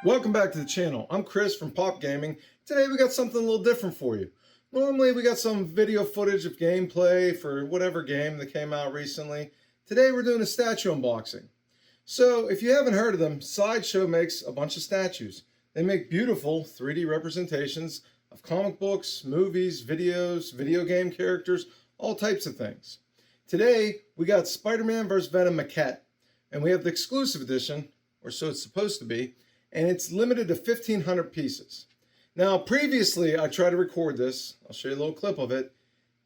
Welcome back to the channel. I'm Chris from Pop Gaming. Today we got something a little different for you. Normally we got some video footage of gameplay for whatever game that came out recently. Today we're doing a statue unboxing. So if you haven't heard of them, Sideshow makes a bunch of statues. They make beautiful 3D representations of comic books, movies, videos, video game characters, all types of things. Today we got Spider-Man vs. Venom Maquette, and we have the exclusive edition, or so it's supposed to be, and it's limited to 1,500 pieces. Now, previously, I tried to record this. I'll show you a little clip of it,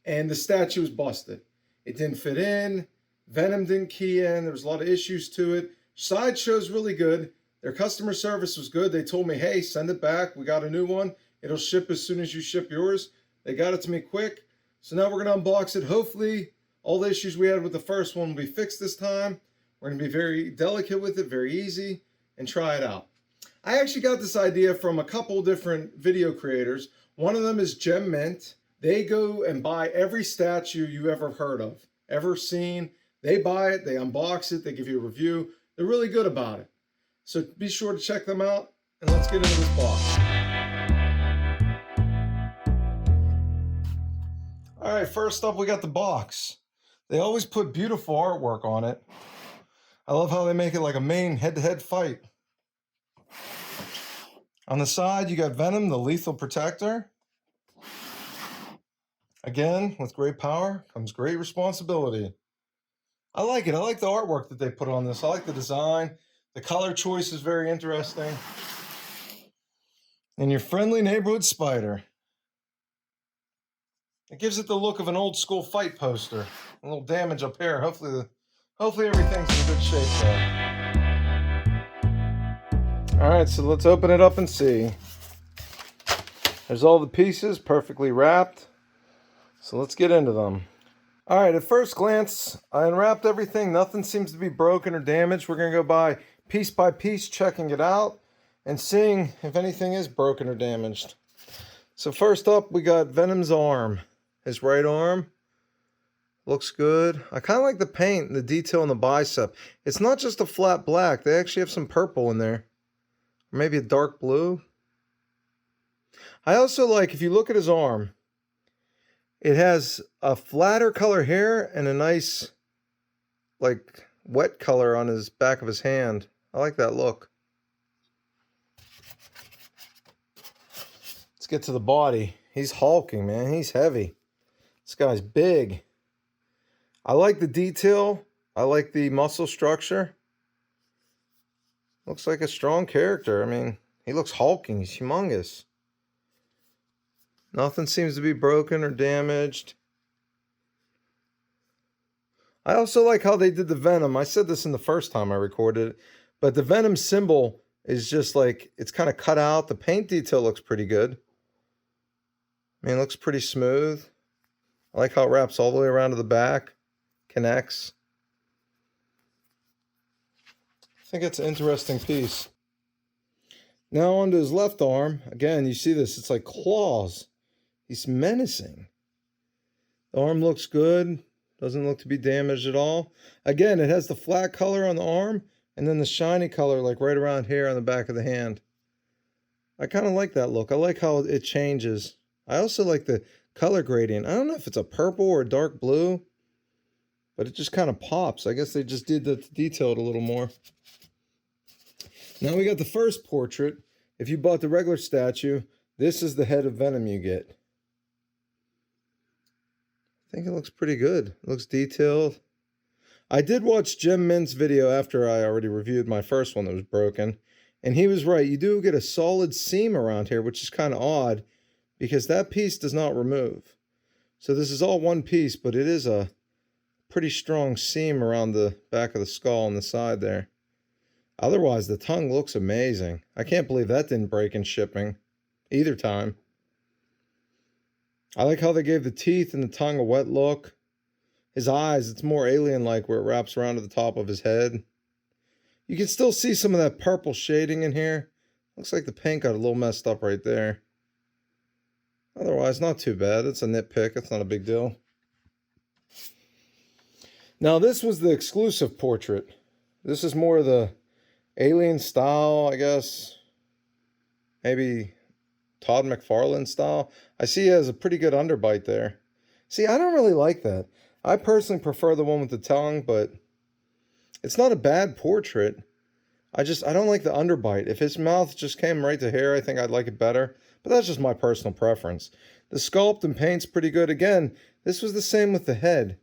and the statue was busted. It didn't fit in. Venom didn't key in. There was a lot of issues to it. Sideshow's really good. Their customer service was good. They told me, hey, send it back. We got a new one. It'll ship as soon as you ship yours. They got it to me quick. So now we're going to unbox it. Hopefully, all the issues we had with the first one will be fixed this time. We're going to be very delicate with it, very easy, and try it out. I actually got this idea from a couple different video creators. One of them is GemMint. They go and buy every statue you ever heard of, ever seen. They buy it, they unbox it, they give you a review. They're really good about it. So be sure to check them out, and let's get into this box. All right, first up we got the box. They always put beautiful artwork on it. I love how they make it like a main head-to-head fight. On the side, you got Venom, the lethal protector. Again, with great power comes great responsibility. I like it. I like the artwork that they put on this. I like the design. The color choice is very interesting. And your friendly neighborhood spider. It gives it the look of an old school fight poster. A little damage up here. Hopefully everything's in good shape though. All right, so let's open it up and see. There's all the pieces perfectly wrapped. So let's get into them. All right, at first glance, I unwrapped everything. Nothing seems to be broken or damaged. We're gonna go by piece, checking it out and seeing if anything is broken or damaged. So first up, we got Venom's arm. His right arm. Looks good. I kind of like the paint and the detail on the bicep. It's not just a flat black. They actually have some purple in there. Or maybe a dark blue. I also like, if you look at his arm, it has a flatter color hair and a nice, like, wet color on his back of his hand. I like that look. Let's get to the body. He's hulking, man. He's heavy. This guy's big. I like the detail. I like the muscle structure. Looks like a strong character. I mean, he looks hulking. He's humongous. Nothing seems to be broken or damaged. I also like how they did the Venom. I said this in the first time I recorded it, but the Venom symbol is just like, it's kind of cut out. The paint detail looks pretty good. I mean, it looks pretty smooth. I like how it wraps all the way around to the back, connects. I think it's an interesting piece. Now onto his left arm. Again, you see this, it's like claws. He's menacing. The arm looks good. Doesn't look to be damaged at all. Again, it has the flat color on the arm and then the shiny color like right around here on the back of the hand. I kind of like that look. I like how it changes. I also like the color gradient. I don't know if it's a purple or a dark blue, but it just kind of pops. I guess they just did the detail it a little more. Now we got the first portrait. If you bought the regular statue, this is the head of Venom you get. I think it looks pretty good. It looks detailed. I did watch GemMint's video after I already reviewed my first one that was broken. And he was right. You do get a solid seam around here, which is kind of odd because that piece does not remove. So this is all one piece, but it is a pretty strong seam around the back of the skull on the side there. Otherwise, the tongue looks amazing. I can't believe that didn't break in shipping either time. I like how they gave the teeth and the tongue a wet look. His eyes, it's more alien-like where it wraps around to the top of his head. You can still see some of that purple shading in here. Looks like the paint got a little messed up right there. Otherwise, not too bad. It's a nitpick. It's not a big deal. Now, this was the exclusive portrait. This is more the alien style, I guess. maybe Todd McFarlane style. I see he has a pretty good underbite there. See, I don't really like that. I personally prefer the one with the tongue, but it's not a bad portrait. I don't like the underbite. If his mouth just came right to here, I think I'd like it better. But that's just my personal preference. The sculpt and paint's pretty good. Again, this was the same with the head.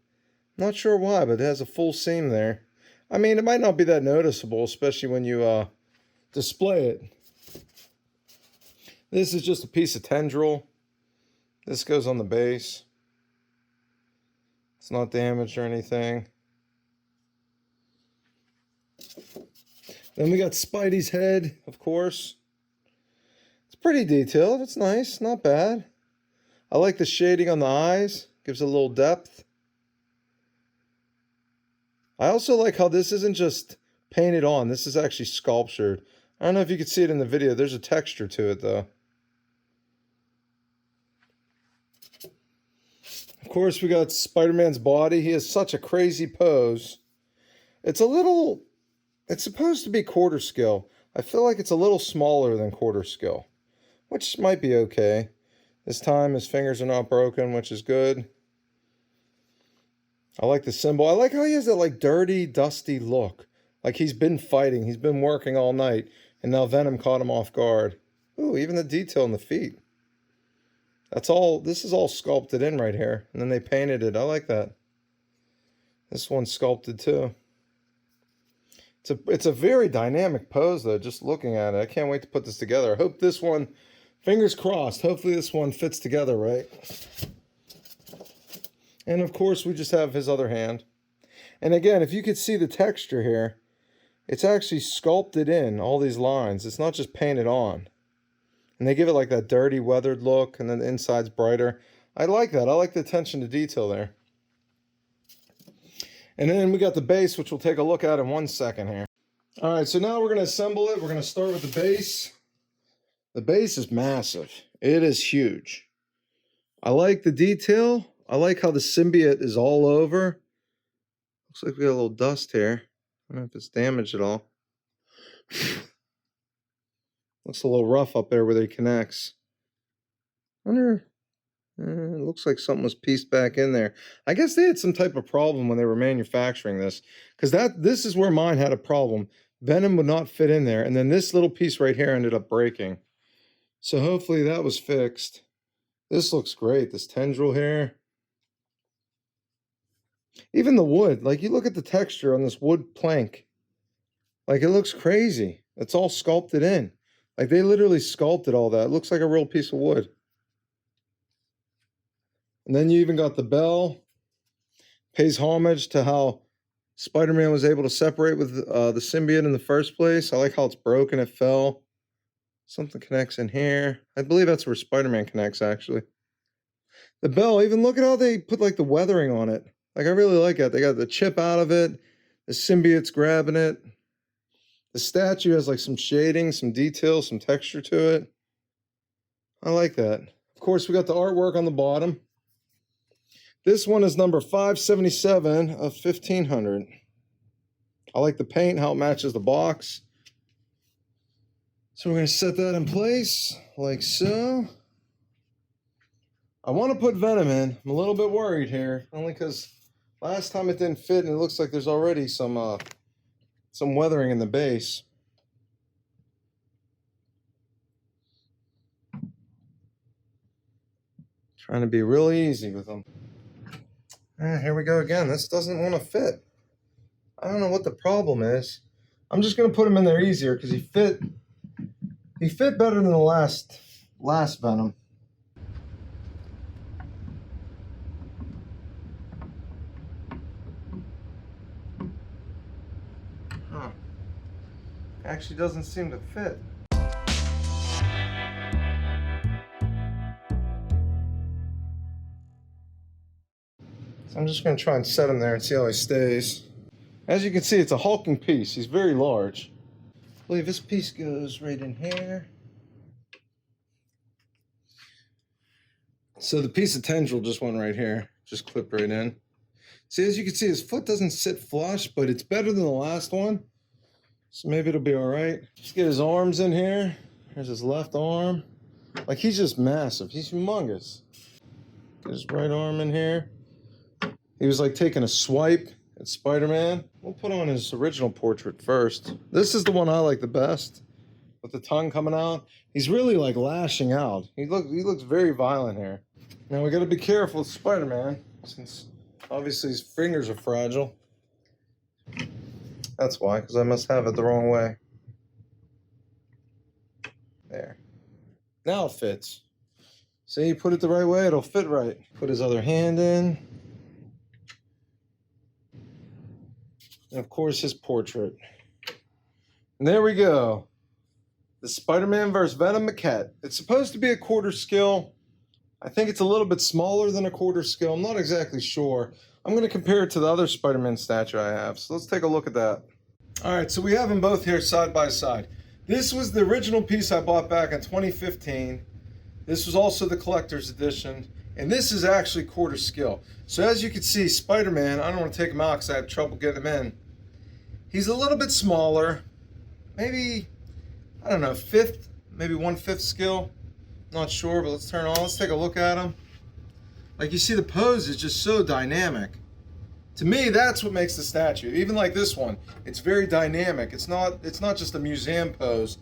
Not sure why, but it has a full seam there. I mean, it might not be that noticeable, especially when you display it. This is just a piece of tendril. This goes on the base. It's not damaged or anything. Then we got Spidey's head, of course. It's pretty detailed. It's nice. Not bad. I like the shading on the eyes. Gives it a little depth. I also like how this isn't just painted on. This is actually sculptured. I don't know if you could see it in the video. There's a texture to it, though. Of course, we got Spider-Man's body. He has such a crazy pose. It's supposed to be quarter scale. I feel like it's a little smaller than quarter scale, which might be okay. This time his fingers are not broken, which is good. I like the symbol. I like how he has that like dirty, dusty look. Like he's been fighting. He's been working all night. And now Venom caught him off guard. Ooh, even the detail in the feet. This is all sculpted in right here. And then they painted it. I like that. This one's sculpted too. It's a very dynamic pose though, just looking at it. I can't wait to put this together. I hope this one, fingers crossed, hopefully this one fits together right. And of course we just have his other hand. And again, if you could see the texture here, it's actually sculpted in all these lines. It's not just painted on. And they give it like that dirty, weathered look, and then the inside's brighter. I like that. I like the attention to detail there. And then we got the base, which we'll take a look at in 1 second here. All right, so now we're going to assemble it. We're going to start with the base. The base is massive. It is huge. I like the detail. I like how the symbiote is all over. Looks like we got a little dust here. I don't know if it's damaged at all. Looks a little rough up there where they connects. It looks like something was pieced back in there. I guess they had some type of problem when they were manufacturing this, because this is where mine had a problem. Venom would not fit in there, and then this little piece right here ended up breaking. So hopefully that was fixed. This looks great. This tendril here. Even the wood, like you look at the texture on this wood plank. Like it looks crazy. It's all sculpted in. Like they literally sculpted all that. It looks like a real piece of wood. And then you even got the bell. Pays homage to how Spider-Man was able to separate with the symbiote in the first place. I like how it's broken. It fell. Something connects in here. I believe that's where Spider-Man connects, actually. The bell, even look at how they put like the weathering on it. Like I really like it. They got the chip out of it. The symbiote's grabbing it. The statue has like some shading, some detail, some texture to it. I like that. Of course, we got the artwork on the bottom. This one is number 577 of 1500. I like the paint, how it matches the box. So we're going to set that in place, like so. I want to put Venom in. I'm a little bit worried here, only because last time it didn't fit, and it looks like there's already some weathering in the base. Trying to be really easy with them. Here we go again. This doesn't want to fit. I don't know what the problem is. I'm just going to put him in there easier because he fit better than the last Venom. Huh. Actually doesn't seem to fit. So I'm just going to try and set him there and see how he stays. As you can see, it's a hulking piece. He's very large. I believe this piece goes right in here. So the piece of tendril just went right here. Just clipped right in. See, as you can see, his foot doesn't sit flush, but it's better than the last one. So maybe it'll be all right. Just get his arms in here. Here's his left arm. Like, he's just massive. He's humongous. Get his right arm in here. He was like taking a swipe at Spider-Man. We'll put on his original portrait first. This is the one I like the best, with the tongue coming out. He's really like lashing out. He looks very violent here. Now we got to be careful with Spider-Man, since obviously his fingers are fragile. That's why, because I must have it the wrong way. There. Now it fits. See, you put it the right way, it'll fit right. Put his other hand in. And of course, his portrait. And there we go. The Spider-Man vs. Venom Maquette. It's supposed to be a quarter scale. I think it's a little bit smaller than a quarter scale. I'm not exactly sure. I'm going to compare it to the other Spider-Man statue I have. So let's take a look at that. All right, so we have them both here side by side. This was the original piece I bought back in 2015. This was also the collector's edition. And this is actually quarter scale. So as you can see, Spider-Man, I don't want to take him out because I have trouble getting him in. He's a little bit smaller. Maybe, I don't know, maybe 1/5 scale. Not sure, but let's turn on. Let's take a look at him. Like, you see, the pose is just so dynamic. To me, that's what makes the statue. Even like this one, it's very dynamic. It's not just a museum pose.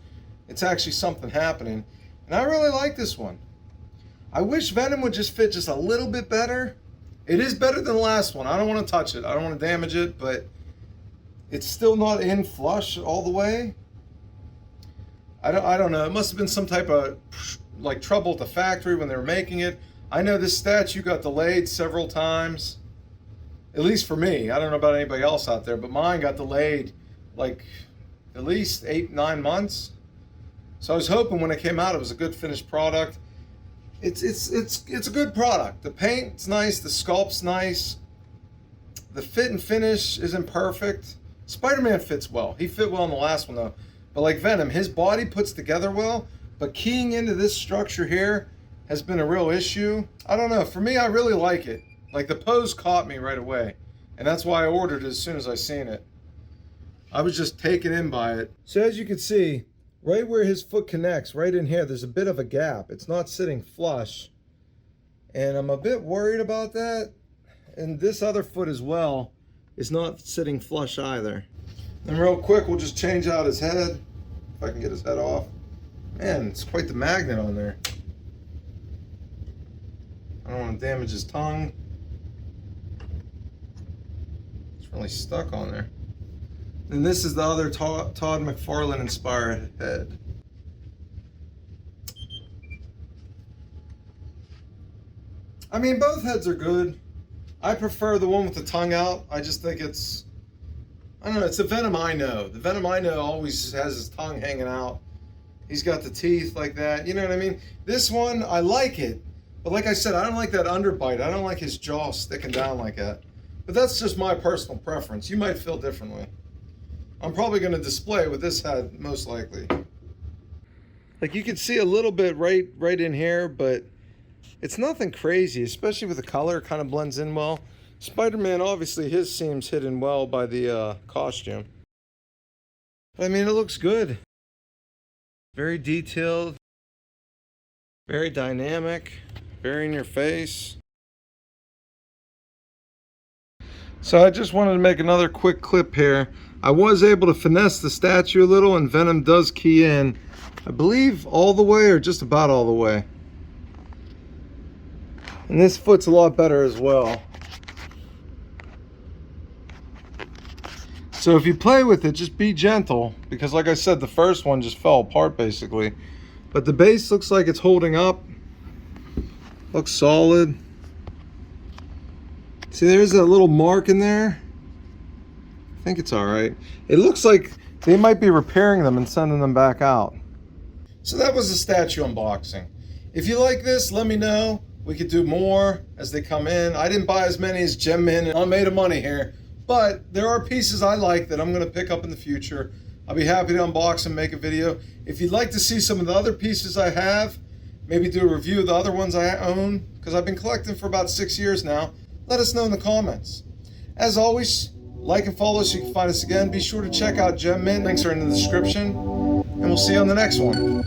It's actually something happening. And I really like this one. I wish Venom would just fit just a little bit better. It is better than the last one. I don't want to touch it. I don't want to damage it, but it's still not in flush all the way. I don't know. It must have been some type of like trouble at the factory when they were making it. I know this statue got delayed several times. At least for me. I don't know about anybody else out there, but mine got delayed like at least 8-9 months. So I was hoping when it came out it was a good finished product. It's a good product. The paint's nice, the sculpt's nice. The fit and finish isn't perfect. Spider-Man fits well. He fit well in the last one though. But like Venom, his body puts together well, but keying into this structure here has been a real issue. I don't know. For me, I really like it. Like, the pose caught me right away. And that's why I ordered it as soon as I seen it. I was just taken in by it. So as you can see, right where his foot connects, right in here, there's a bit of a gap. It's not sitting flush. And I'm a bit worried about that. And this other foot as well is not sitting flush either. And real quick, we'll just change out his head. If I can get his head off. Man, it's quite the magnet on there. I don't want to damage his tongue. It's really stuck on there. And this is the other Todd McFarlane inspired head. I mean, both heads are good. I prefer the one with the tongue out. I just think it's, I don't know, it's the Venom I know. The Venom I know always has his tongue hanging out. He's got the teeth like that. You know what I mean? This one, I like it. But like I said, I don't like that underbite. I don't like his jaw sticking down like that. But that's just my personal preference. You might feel differently. I'm probably going to display it with this head, most likely. Like, you can see a little bit right in here, but it's nothing crazy, especially with the color. It kind of blends in well. Spider-Man, obviously, his seems hidden well by the costume. But, I mean, it looks good. Very detailed. Very dynamic. Very in your face. So I just wanted to make another quick clip here. I was able to finesse the statue a little, and Venom does key in, I believe, all the way or just about all the way. And this foot's a lot better as well. So if you play with it, just be gentle, because like I said, the first one just fell apart basically. But the base looks like it's holding up. Looks solid. See, there's a little mark in there. I think it's all right. It looks like they might be repairing them and sending them back out. So that was the statue unboxing. If you like this, let me know. We could do more as they come in. I didn't buy as many as GemMint, and I'm made of money here. But there are pieces I like that I'm going to pick up in the future. I'll be happy to unbox and make a video. If you'd like to see some of the other pieces I have, maybe do a review of the other ones I own, because I've been collecting for about 6 years now, let us know in the comments. As always, like and follow us so you can find us again. Be sure to check out GemMint. Links are in the description. and we'll see you on the next one.